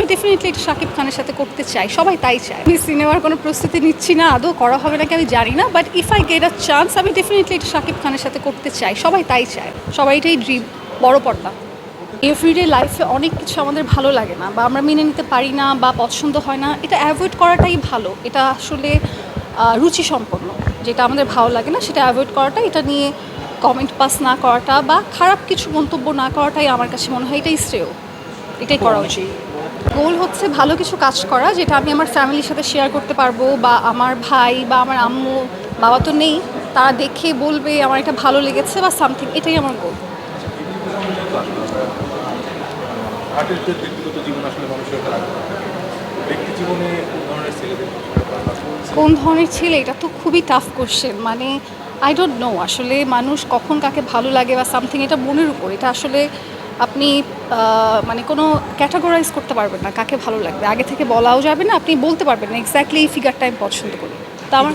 আমি ডেফিনেটলি এটা শাকিব খানের সাথে করতে চাই, সবাই তাই চায়। আমি সিনেমার কোনো প্রস্তুতি নিচ্ছি না, আদৌ করা হবে নাকি আমি জানি না, but if I get a chance আমি ডেফিনেটলি এটা শাকিব খানের সাথে করতে চাই, সবাই তাই চায়, সবাই এটাই ড্রিম, বড় পর্দা। এভরিডে লাইফে অনেক কিছু আমাদের ভালো লাগে না বা আমরা মেনে নিতে পারি না বা পছন্দ হয় না, এটা অ্যাভয়েড করাটাই ভালো। এটা আসলে রুচি সম্পন্ন, যেটা আমাদের ভালো লাগে না সেটা অ্যাভয়েড করাটা, এটা নিয়ে কমেন্ট পাস না করাটা বা খারাপ কিছু মন্তব্য না করাটাই আমার কাছে মনে হয় এটাই শ্রেয়, এটাই করা উচিত। গোল হচ্ছে ভালো কিছু কাজ করা, যেটা আমি আমার ফ্যামিলির সাথে শেয়ার করতে পারবো, বা আমার ভাই বা আমার আম্মু, বাবা তো নেই, তারা দেখে বলবে আমার এটা ভালো লেগেছে বা সামথিং, এটাই আমার গোল। আর্টিস্টদের ব্যক্তিগত জীবন আসলে মানুষের একটা রাখতে পারে। ব্যক্তি জীবনে কোন ধরনের ছেলেদের কোন ধরনের ছেলে, এটা তো খুবই টাফ কোশ্চেন। মানে আই ডোন্ট নো আসলে মানুষ কখন কাকে ভালো লাগে বা সামথিং, এটা মনের উপর, এটা আসলে আপনি মানে কোনো ক্যাটাগরাইজ করতে পারবেন না কাকে ভালো লাগবে, আগে থেকে বলাও যাবে না, আপনি বলতে পারবেন না এক্স্যাক্টলি এই ফিগারটা আমি পছন্দ করি। তা আমার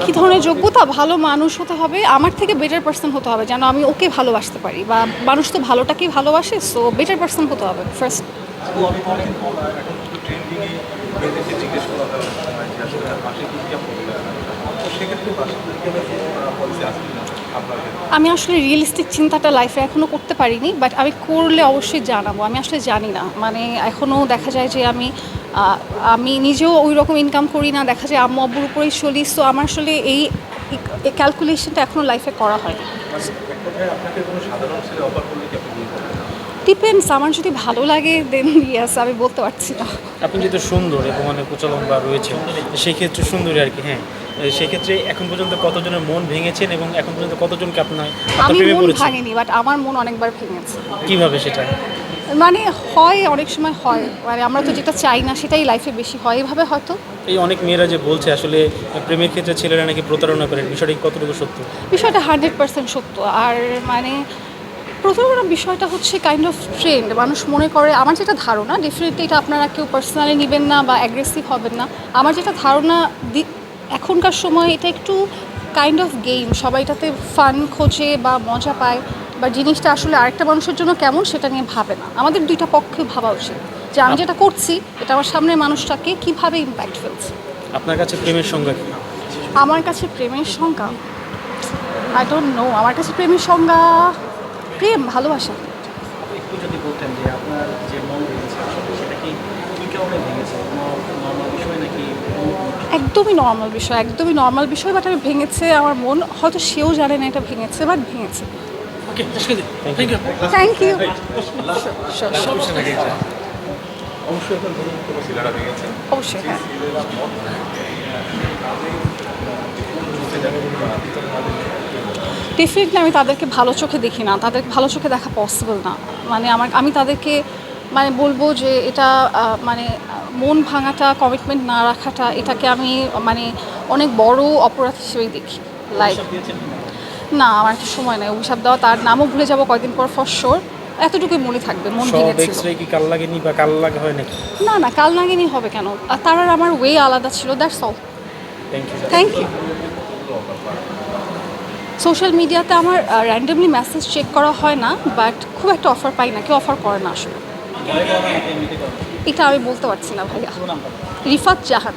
কী ধরনের যোগ্যতা, ভালো মানুষ হতে হবে, আমার থেকে বেটার পার্সন হতে হবে যেন আমি ওকে ভালোবাসতে পারি, বা মানুষ তো ভালোটাকেই ভালোবাসে, সো বেটার পার্সন হতে হবে ফার্স্ট। মেয়েদেরকে জিজ্ঞেস করা হয় অনেক সময় যে আসলে পাশে কি কেমন তো সেক্ষেত্রে পাশে পলিসি আছে কিনা আপনার ক্ষেত্রে? আমি আসলে রিয়েলিস্টিক চিন্তাটা লাইফে এখনও করতে পারিনি, বাট আমি করলে অবশ্যই জানাবো। আমি আসলে জানি না, মানে এখনও দেখা যায় যে আমি নিজেও ওই রকম ইনকাম করি না, দেখা যায় আম্মু আব্বুর উপরেই চলি, সো আমার আসলে এই ক্যালকুলেশনটা এখনও লাইফে করা হয়নি। আপনাকে কোনো সাধারণ ছেলে অফার করলে কি আপনি বলবেন? ডিপেন্ডস, আমার যদি ভালো লাগে দেন ইয়েস, আমি বলতে পারছি না। আপনি যেহেতু সুন্দর এবং অনেক উচ্চলম্বা রয়েছে, সেক্ষেত্রে সুন্দরী আর কি, হ্যাঁ, সেক্ষেত্রে এখন পর্যন্ত কতজনের মন ভেঙেছেন এবং এখন পর্যন্ত কতজনকে আপনার আমি প্রেমে মন পড়েছেন? ভাঙিনি, বাট আমার মন অনেকবার ভেঙেছে। কীভাবে সেটা? মানে হয়, অনেক সময় হয়, মানে আমরা তো যেটা চাই না সেটাই লাইফে বেশি হয়, এভাবে হয়তো। এই অনেক মেয়েরা যে বলছে আসলে প্রেমের ক্ষেত্রে ছেলেরা নাকি প্রতারণা করেন, বিষয়টা কি কতটুকু সত্য? বিষয়টা 100% সত্য। আর মানে প্রথম বিষয়টা হচ্ছে কাইন্ড অফ ট্রেন্ড, মানুষ মনে করে, আমার যেটা ধারণা, ডেফিনেটলি এটা আপনারা কেউ পার্সোনালি নেবেন না বা অ্যাগ্রেসিভ হবেন না, আমার যেটা ধারণা এখনকার সময় এটা একটু কাইন্ড অফ গেম, সবাই এটাতে ফান খোঁজে বা মজা পায়, বা জিনিসটা আসলে আরেকটা মানুষের জন্য কেমন সেটা নিয়ে ভাবে না। আমাদের দুইটা পক্ষে ভাবা উচিত যে আমি যেটা করছি এটা আমার সামনের মানুষটাকে কীভাবে ইম্প্যাক্ট ফেলছে। আপনার কাছে প্রেমের সংজ্ঞা কি? আমার কাছে প্রেমের সংজ্ঞা আই ডোন্ট নো, আমার কাছে প্রেমের সংজ্ঞা প্রেম, ভালোবাসা। একটু যদি বলতেন যে আপনার যে মন ভেঙেছে আসলে সেটা কি কী কারণে ভেঙেছে, কোনো নর্মাল বিষয় নাকি? একদমই নর্মাল বিষয়, একদমই নর্মাল বিষয়, বাট আমি ভেঙেছে আমার মন, হয়তো সেও জানে না এটা ভেঙেছে, বাট ভেঙেছে। Okay, thank you. Thank you. অবশ্যই এখন ধরুন কোনো ছেলেরা ভেঙেছে অবশ্যই, হ্যাঁ, ডেফিনেটলি আমি তাদেরকে ভালো চোখে দেখি না, তাদেরকে ভালো চোখে দেখা পসিবল না। মানে আমি তাদেরকে মানে বলবো যে এটা মানে মন ভাঙাটা, কমিটমেন্ট না রাখাটা, এটাকে আমি মানে অনেক বড় অপরাধ হিসেবেই দেখি। লাইক না, আমার একটা সময় নেই অভিশাপ দেওয়া, তার নামও ভুলে যাবো কয়েকদিন পর ফর শিওর, এতটুকুই মনে থাকবে মন সব ভেঙেছিল। এক্সরে কি কাল লাগেনি বা কাল লাগা হয় নাকি? না না, কাল নাগিনি হবে কেন, আর তার আর আমার ওয়ে আলাদা ছিল, that's all. Thank you. Thank you. Social মিডিয়াতে আমার র্যান্ডমলি মেসেজ চেক করা হয় না, বাট খুব একটা অফার পাই না, কেউ অফার করে না আসলে। এটা আমি বলতে পারছি না ভাইয়া। রিফাত জাহান।